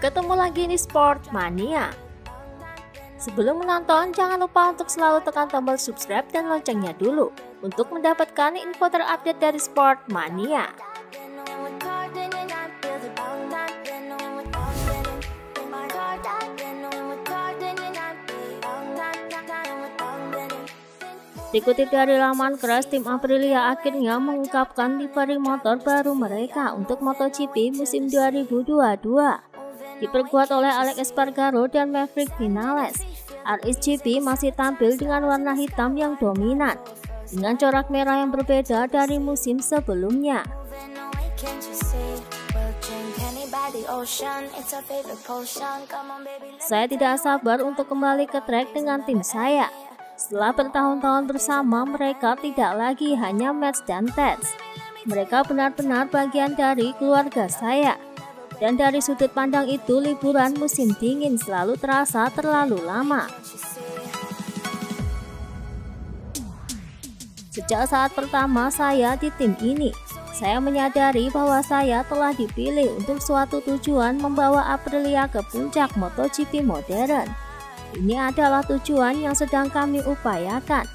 Ketemu lagi di Sport Mania. Sebelum menonton, jangan lupa untuk selalu tekan tombol subscribe dan loncengnya dulu untuk mendapatkan info terupdate dari Sport Mania. Dikutip dari laman Crash, tim Aprilia akhirnya mengungkapkan livery motor baru mereka untuk MotoGP musim 2022. Diperkuat oleh Alex Espargaro dan Maverick Vinales, RSGP masih tampil dengan warna hitam yang dominan, dengan corak merah yang berbeda dari musim sebelumnya. Saya tidak sabar untuk kembali ke track dengan tim saya. Setelah bertahun-tahun bersama, mereka tidak lagi hanya match dan tes. Mereka benar-benar bagian dari keluarga saya. Dan dari sudut pandang itu, liburan musim dingin selalu terasa terlalu lama. Sejak saat pertama saya di tim ini, saya menyadari bahwa saya telah dipilih untuk suatu tujuan membawa Aprilia ke puncak MotoGP modern. Ini adalah tujuan yang sedang kami upayakan.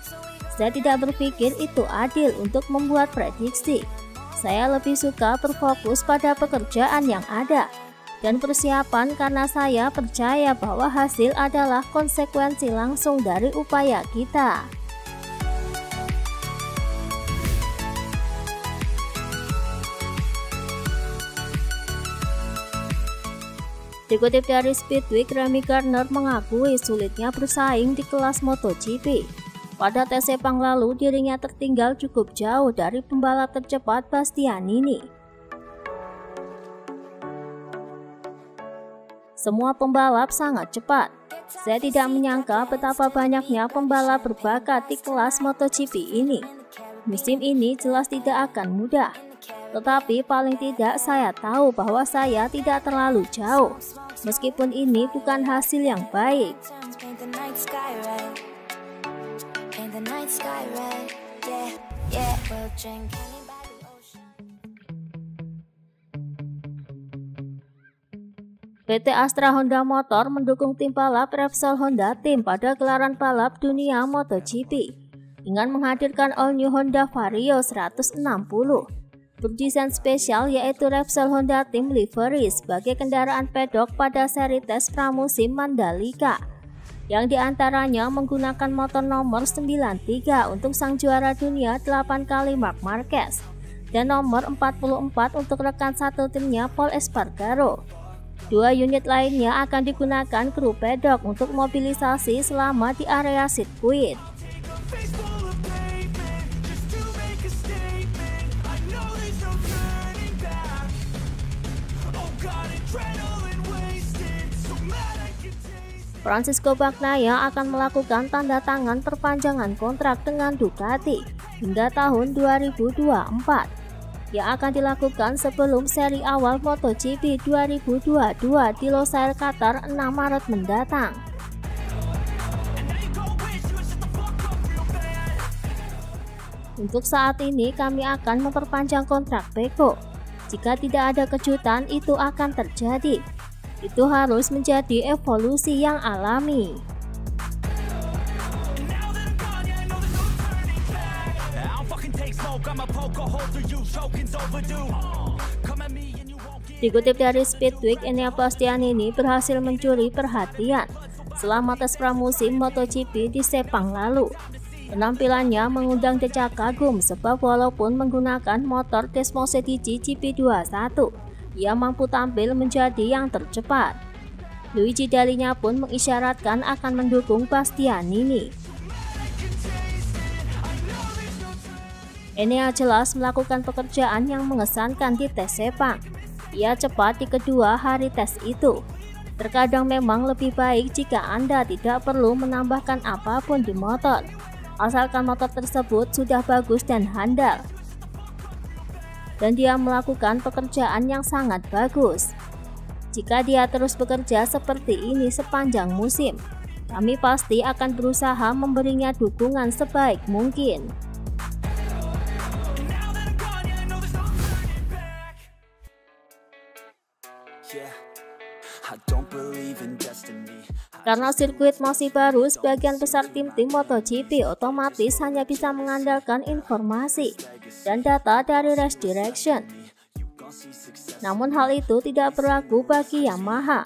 Saya tidak berpikir itu adil untuk membuat prediksi. Saya lebih suka berfokus pada pekerjaan yang ada dan persiapan karena saya percaya bahwa hasil adalah konsekuensi langsung dari upaya kita. Dikutip dari Speedweek, Remy Gardner mengakui sulitnya bersaing di kelas MotoGP. Pada tes Sepang lalu, dirinya tertinggal cukup jauh dari pembalap tercepat Bastianini. Semua pembalap sangat cepat. Saya tidak menyangka betapa banyaknya pembalap berbakat di kelas MotoGP ini. Musim ini jelas tidak akan mudah. Tetapi paling tidak saya tahu bahwa saya tidak terlalu jauh. Meskipun ini bukan hasil yang baik. PT Astra Honda Motor mendukung tim balap Repsol Honda Team pada gelaran balap dunia MotoGP dengan menghadirkan all new Honda Vario 160 berdesain spesial, yaitu Repsol Honda Team livery sebagai kendaraan pedok pada seri tes pramusim Mandalika, yang diantaranya menggunakan motor nomor 93 untuk sang juara dunia 8 kali Marc Marquez dan nomor 44 untuk rekan satu timnya Pol Espargaro. 2 unit lainnya akan digunakan kru pedok untuk mobilisasi selama di area sirkuit. Francisco Bagnaia akan melakukan tanda tangan perpanjangan kontrak dengan Ducati hingga tahun 2024 yang akan dilakukan sebelum seri awal MotoGP 2022 di Losail, Qatar 6 Maret mendatang. Untuk saat ini kami akan memperpanjang kontrak Pecco. Jika tidak ada kejutan, itu akan terjadi. Itu harus menjadi evolusi yang alami. Dikutip dari Speedweek, Enea Bastianini berhasil mencuri perhatian selama tes pramusim MotoGP di Sepang lalu. Penampilannya mengundang decak kagum sebab walaupun menggunakan motor Desmosedici GP21, ia mampu tampil menjadi yang tercepat. Luigi Dalinya pun mengisyaratkan akan mendukung Bastianini. Enea jelas melakukan pekerjaan yang mengesankan di tes Sepang. Ia cepat di kedua hari tes itu. Terkadang memang lebih baik jika Anda tidak perlu menambahkan apapun di motor, asalkan motor tersebut sudah bagus dan handal. Dan dia melakukan pekerjaan yang sangat bagus. Jika dia terus bekerja seperti ini sepanjang musim, kami pasti akan berusaha memberinya dukungan sebaik mungkin. Karena sirkuit masih baru, sebagian besar tim-tim MotoGP otomatis hanya bisa mengandalkan informasi dan data dari Race Direction. Namun hal itu tidak berlaku bagi Yamaha.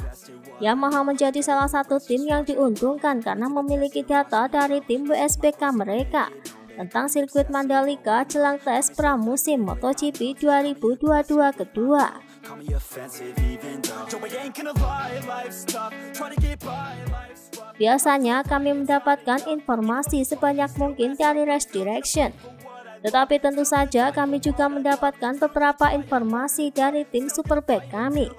Yamaha menjadi salah satu tim yang diuntungkan karena memiliki data dari tim WSBK mereka tentang sirkuit Mandalika jelang tes pramusim MotoGP 2022 kedua. Biasanya kami mendapatkan informasi sebanyak mungkin dari Race Direction. Tetapi tentu saja kami juga mendapatkan beberapa informasi dari tim Superbike kami.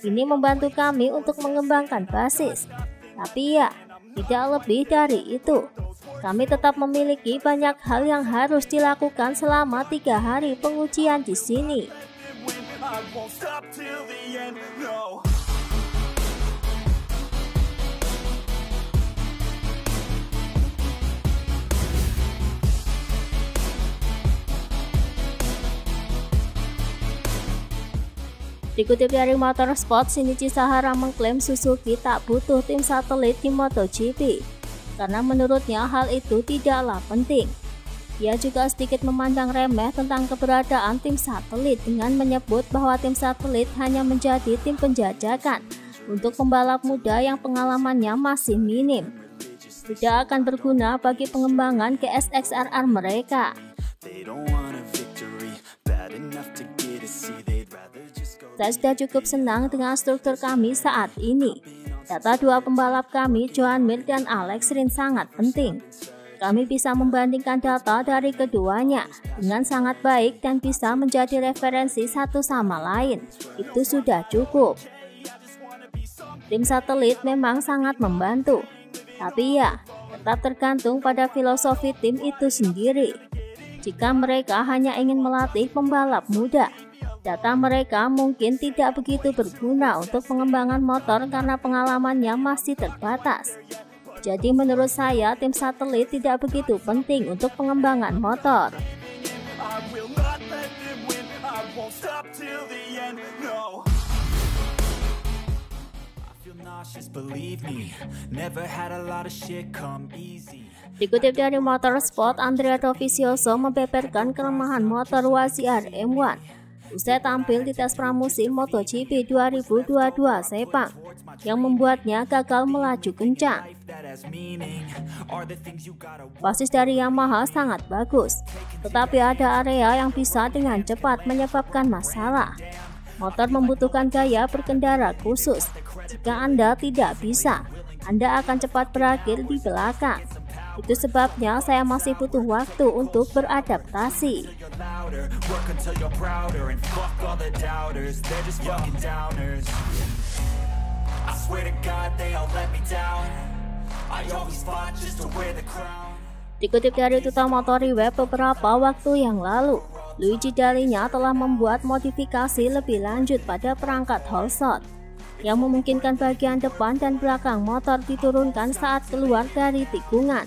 Ini membantu kami untuk mengembangkan basis. Tapi ya, tidak lebih dari itu. Kami tetap memiliki banyak hal yang harus dilakukan selama 3 hari pengujian di sini. Dikutip dari Motorsport, Shinichi Sahara mengklaim Suzuki tak butuh tim satelit di MotoGP, karena menurutnya hal itu tidaklah penting. Ia juga sedikit memandang remeh tentang keberadaan tim satelit dengan menyebut bahwa tim satelit hanya menjadi tim penjajakan untuk pembalap muda yang pengalamannya masih minim. Tidak akan berguna bagi pengembangan GSX-RR mereka. Saya sudah cukup senang dengan struktur kami saat ini. Data 2 pembalap kami, Joan Mir dan Alex Rins, sangat penting. Kami bisa membandingkan data dari keduanya dengan sangat baik dan bisa menjadi referensi satu sama lain. Itu sudah cukup. Tim satelit memang sangat membantu. Tapi ya, tetap tergantung pada filosofi tim itu sendiri. Jika mereka hanya ingin melatih pembalap muda, data mereka mungkin tidak begitu berguna untuk pengembangan motor karena pengalamannya masih terbatas. Jadi menurut saya tim satelit tidak begitu penting untuk pengembangan motor. Dikutip dari Motorsport, Andrea Dovizioso membeberkan kelemahan motor WRC M1 usai tampil di tes pramusim MotoGP 2022 Sepang yang membuatnya gagal melaju kencang. Basis dari Yamaha sangat bagus, tetapi ada area yang bisa dengan cepat menyebabkan masalah. Motor membutuhkan gaya berkendara khusus. Jika Anda tidak bisa, Anda akan cepat berakhir di belakang. Itu sebabnya saya masih butuh waktu untuk beradaptasi. Dikutip dari Tuttomotori.web beberapa waktu yang lalu, Luigi Dall'Igna telah membuat modifikasi lebih lanjut pada perangkat whole shot yang memungkinkan bagian depan dan belakang motor diturunkan saat keluar dari tikungan.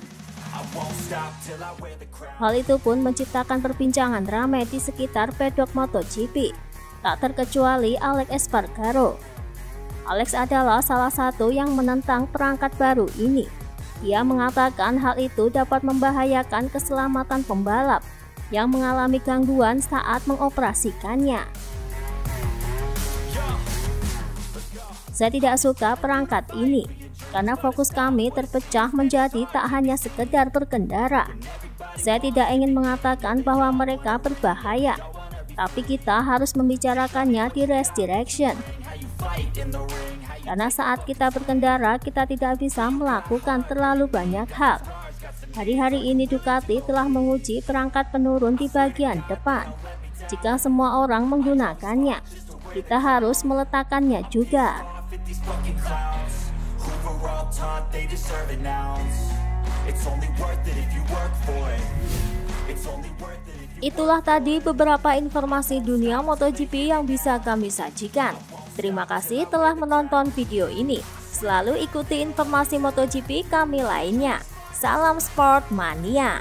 Hal itu pun menciptakan perbincangan ramai di sekitar pedok MotoGP, tak terkecuali Alex Espargaro. Alex adalah salah satu yang menentang perangkat baru ini. Ia mengatakan hal itu dapat membahayakan keselamatan pembalap yang mengalami gangguan saat mengoperasikannya. Saya tidak suka perangkat ini, karena fokus kami terpecah menjadi tak hanya sekedar berkendara. Saya tidak ingin mengatakan bahwa mereka berbahaya, tapi kita harus membicarakannya di Race Direction. Karena saat kita berkendara, kita tidak bisa melakukan terlalu banyak hal. Hari-hari ini Ducati telah menguji perangkat penurun di bagian depan. Jika semua orang menggunakannya, kita harus meletakkannya juga. Itulah tadi beberapa informasi dunia MotoGP yang bisa kami sajikan. Terima kasih telah menonton video ini. Selalu ikuti informasi MotoGP kami lainnya. Salam Sport Mania.